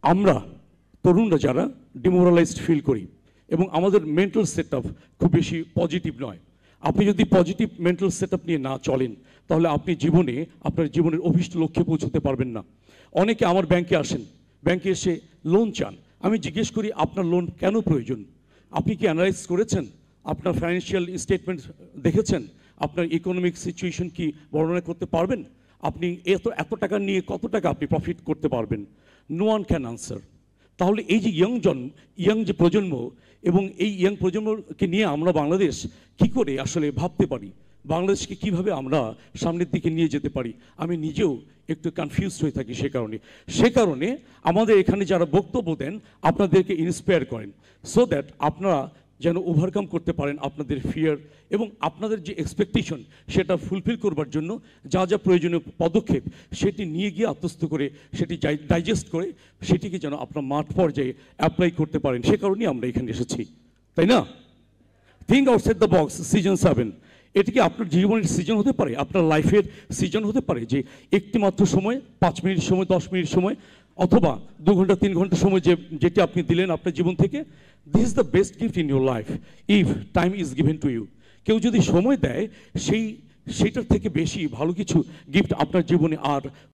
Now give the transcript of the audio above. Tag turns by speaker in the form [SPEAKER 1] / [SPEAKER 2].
[SPEAKER 1] আমরা তরুণরা যারা ডিমোরালাইজড ফিল করি এবং আমাদের মেন্টাল সেট আপ খুব বেশি পজিটিভ নয়, আপনি যদি পজিটিভ মেন্টাল সেট আপ নিয়ে না চলেন তাহলে আপনি জীবনে আপনার জীবনের অভীষ্ট লক্ষ্যে পৌঁছতে পারবেন না। অনেকে আমার ব্যাংকে আসেন, ব্যাংকে এসে লোন চান, আমি জিজ্ঞেস করি আপনার লোন কেন প্রয়োজন? আপনি কি অ্যানালাইজ করেছেন? আপনার ফাইন্যান্সিয়াল স্টেটমেন্ট দেখেছেন? আপনার ইকোনমিক সিচুয়েশন কি বর্ণনা করতে পারবেন? আপনি এত এত টাকা নিয়ে কত টাকা আপনি প্রফিট করতে পারবেন? No one can answer. তাহলে এই যে ইয়াং যে প্রজন্ম এবং এই ইয়াং প্রজন্মকে নিয়ে আমরা বাংলাদেশ কি করে আসলে ভাবতে পারি, বাংলাদেশকে কিভাবে আমরা সামনের দিকে নিয়ে যেতে পারি, আমি নিজেও একটু কনফিউজড হয়ে থাকি। সে কারণে আমাদের এখানে যারা বক্তব্য দেন আপনাদেরকে ইন্সপায়ার করেন, সো দ্যাট আপনারা যেন ওভারকাম করতে পারেন আপনাদের ফিয়ার এবং আপনাদের যে এক্সপেকটেশন সেটা ফুলফিল করবার জন্য যা যা প্রয়োজনীয় পদক্ষেপ সেটি নিয়ে গিয়ে আত্মস্থ করে সেটি ডাইজেস্ট করে সেটিকে যেন আপনার মাঠ পর্যায়ে অ্যাপ্লাই করতে পারেন। সে কারণেই আমরা এখানে এসেছি, তাই না? Think outside the box, season 7। এটি কি আপনার জীবনের সিজন হতে পারে, আপনার লাইফের সিজন হতে পারে যে একটি মাত্র সময়, 5 মিনিট সময়, 10 মিনিট সময়, অথবা 2 ঘন্টা 3 ঘন্টা সময় যেটি আপনি দিলেন আপনার জীবন থেকে। This is the best gift in your life if time is given to you. কেউ যদি সময় দেয় সেইটার থেকে বেশি ভালো কিছু গিফট আপনার জীবনে আর